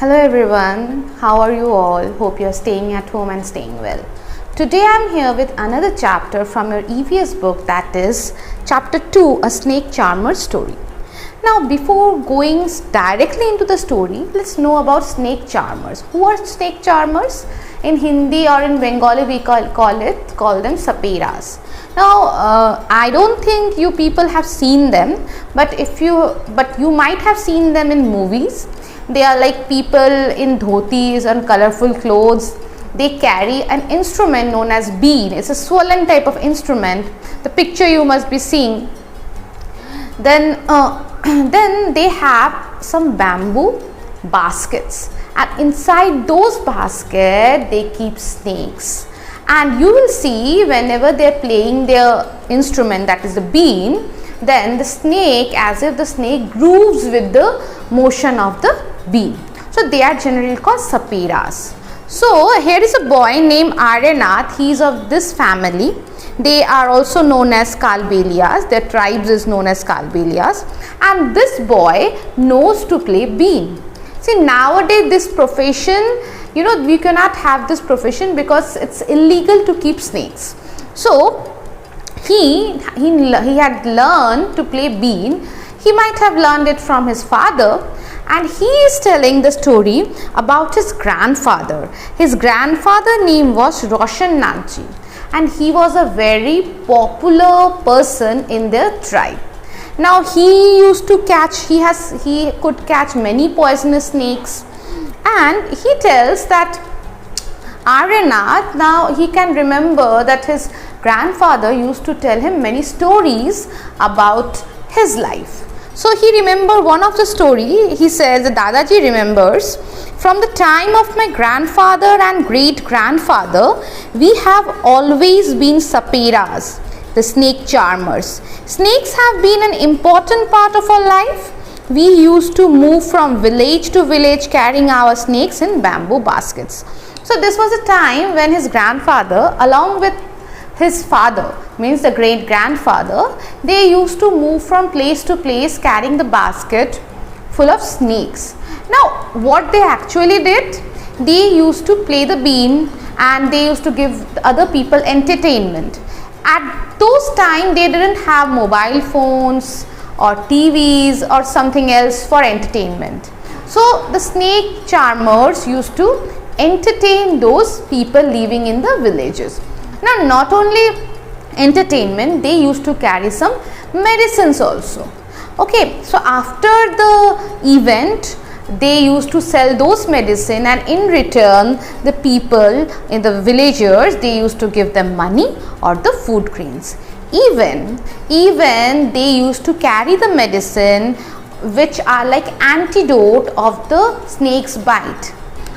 Hello everyone, how are you all? Hope you are staying at home and staying well. Today I am here with another chapter from your EVS book, that is chapter 2, A Snake Charmer Story. Now before going directly into the story, let's know about snake charmers. Who are snake charmers? In Hindi or in Bengali we call them saperas. Now I don't think you people have seen them, but you might have seen them in movies. They are like people in dhotis and colorful clothes. They carry an instrument known as bean. It's a swollen type of instrument. The picture you must be seeing. Then they have some bamboo baskets, and inside those baskets they keep snakes. And you will see whenever they are playing their instrument, that is the bean, then the snake, as if the snake grooves with the motion of the bean. So they are generally called saperas. So here is a boy named Aryanath. He is of this family. They are also known as Kalbelias. Their tribes is known as Kalbelias. And this boy knows to play bean. See, nowadays this profession, we cannot have this profession because it's illegal to keep snakes. So he had learned to play bean. He might have learned it from his father, and he is telling the story about his grandfather. His grandfather name was Roshan Nathji, and he was a very popular person in their tribe. Now he could catch many poisonous snakes, and he tells that Aryanath, now he can remember that his grandfather used to tell him many stories about his life. So he remembered one of the story. He says that Dadaji remembers, from the time of my grandfather and great grandfather, we have always been saperas, the snake charmers. Snakes have been an important part of our life. We used to move from village to village carrying our snakes in bamboo baskets. So this was a time when his grandfather, along with his father, means the great grandfather, they used to move from place to place carrying the basket full of snakes. Now what they actually did, they used to play the bean and they used to give other people entertainment. At those times they didn't have mobile phones or TVs or something else for entertainment. So the snake charmers used to entertain those people living in the villages. Now not only entertainment, they used to carry some medicines also. Okay, so after the event, they used to sell those medicine, and in return the people in the villagers, they used to give them money or the food grains. Even they used to carry the medicine which are like antidote of the snake's bite.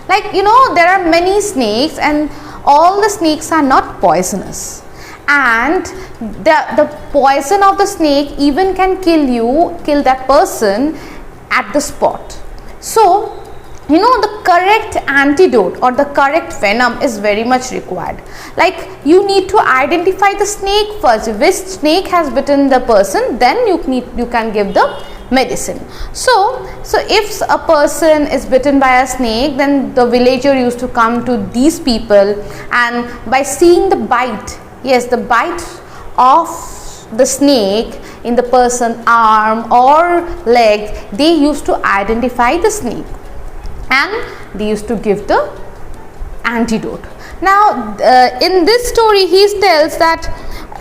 Like there are many snakes and all the snakes are not poisonous, and the poison of the snake even can kill that person at the spot. So the correct antidote or the correct venom is very much required. Like you need to identify the snake first, which snake has bitten the person, then you can give the medicine. So if a person is bitten by a snake, then the villager used to come to these people, and by seeing the bite, yes, the bite of the snake in the person's arm or leg, they used to identify the snake and they used to give the antidote. Now in this story he tells that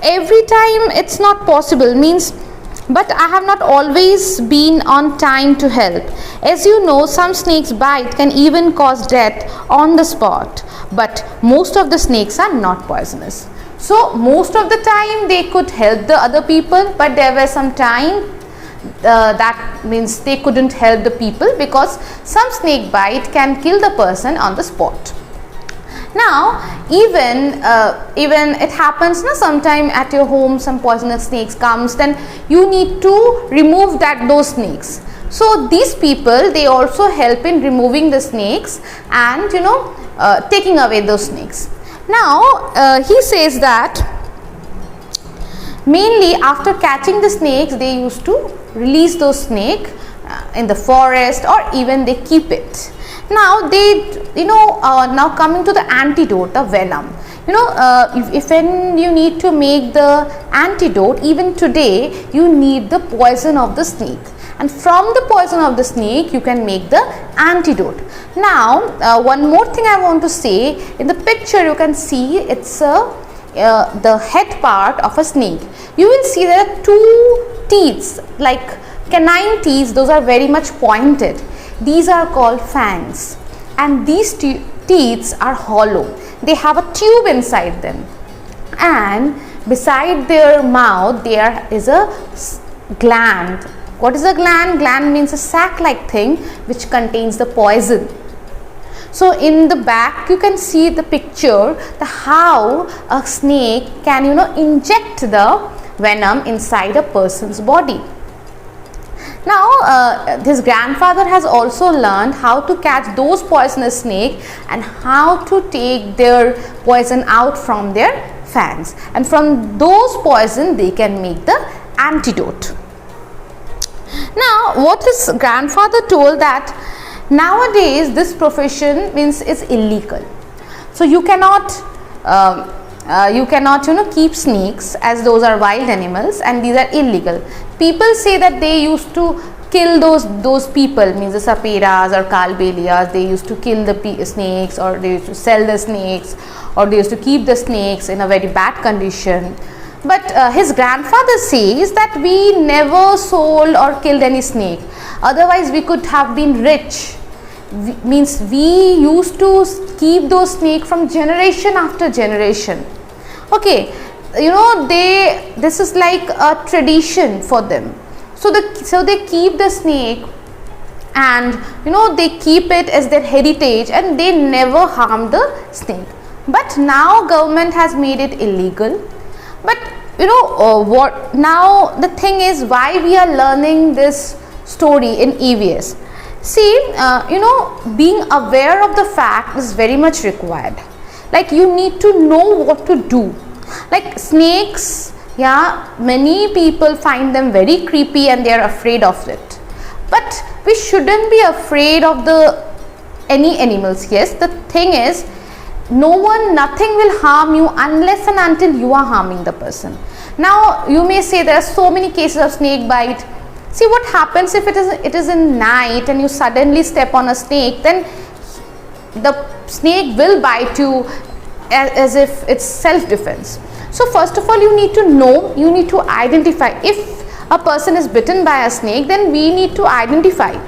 every time it's not possible, means but I have not always been on time to help. As you know, some snakes bite can even cause death on the spot, but most of the snakes are not poisonous. So most of the time they could help the other people, but there were some time that means they couldn't help the people because some snake bite can kill the person on the spot. Now even it happens sometime at your home some poisonous snakes comes, then you need to remove those snakes. So these people, they also help in removing the snakes and taking away those snakes. Now he says that mainly after catching the snakes, they used to release those snakes in the forest, or even they keep it. Now now coming to the antidote, the venom. If when you need to make the antidote, even today you need the poison of the snake, and from the poison of the snake you can make the antidote. Now one more thing I want to say, in the picture you can see it's the head part of a snake. You will see there are two teeth, like canine teeth, those are very much pointed. These are called fangs, and these teeth are hollow. They have a tube inside them, and beside their mouth there is a gland. What is a gland? Gland means a sac-like thing which contains the poison. So in the back you can see the picture, how a snake can inject the venom inside a person's body. Now his grandfather has also learned how to catch those poisonous snakes and how to take their poison out from their fangs, and from those poison they can make the antidote. Now what his grandfather told, that nowadays this profession means is illegal, so you cannot keep snakes, as those are wild animals and these are illegal. People say that they used to kill those people, means the saperas or kalbelias, they used to kill the snakes, or they used to sell the snakes, or they used to keep the snakes in a very bad condition. But his grandfather says that we never sold or killed any snake, otherwise we could have been rich. Means we used to keep those snakes from generation after generation. Okay, this is like a tradition for them. So they keep the snake, and they keep it as their heritage, and they never harm the snake. But now government has made it illegal. But what now the thing is, why we are learning this story in EVS. See, being aware of the fact is very much required. Like you need to know what to do. Like snakes, many people find them very creepy and they are afraid of it. But we shouldn't be afraid of any animals. Yes, the thing is, nothing will harm you unless and until you are harming the person. Now you may say there are so many cases of snake bite. See what happens if it is in night and you suddenly step on a snake, then the snake will bite you as if it's self-defense. So first of all, you need to know, you need to identify. If a person is bitten by a snake, then we need to identify.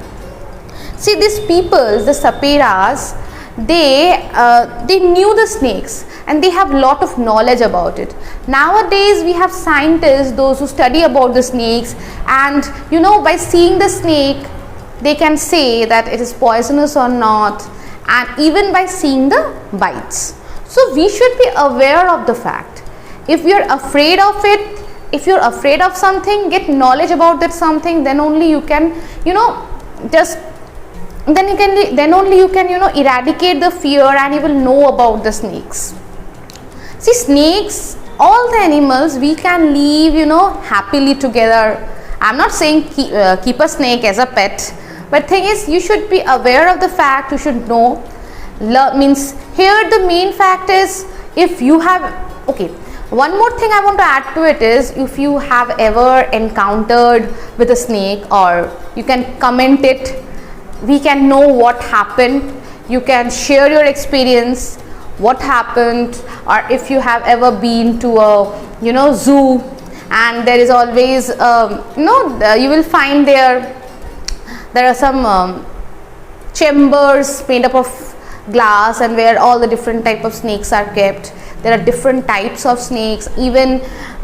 See, these people, the saperas, they knew the snakes and they have lot of knowledge about it. Nowadays we have scientists, those who study about the snakes, and by seeing the snake they can say that it is poisonous or not, and even by seeing the bites. So we should be aware of the fact. If we are afraid of it, if you're afraid of something, get knowledge about that something, then only you can then only you can eradicate the fear, and you will know about the snakes. See, snakes, all the animals, we can live happily together. I'm not saying keep a snake as a pet, but thing is, you should be aware of the fact. You should know. Means here the main fact is, if you have, okay, one more thing I want to add to it is, if you have ever encountered with a snake, or you can comment it, we can know what happened. You can share your experience, what happened, or if you have ever been to a zoo, and there is always you will find there are some chambers made up of glass, and where all the different type of snakes are kept. There are different types of snakes. Even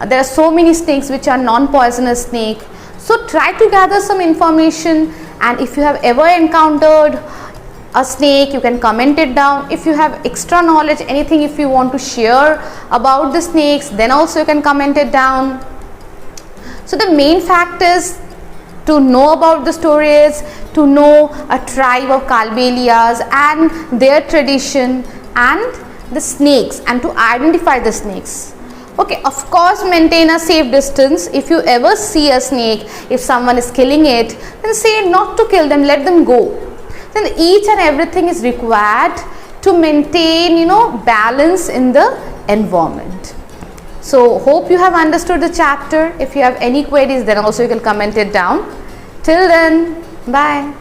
there are so many snakes which are non-poisonous snake. So try to gather some information, and if you have ever encountered a snake, you can comment it down. If you have extra knowledge, anything if you want to share about the snakes, then also you can comment it down. So the main fact is to know about the stories, to know a tribe of Kalbelias and their tradition and the snakes, and to identify the snakes. Okay, of course maintain a safe distance. If you ever see a snake, if someone is killing it, then say not to kill them, let them go. Then each and everything is required to maintain, balance in the environment. So hope you have understood the chapter. If you have any queries, then also you can comment it down. Till then, bye.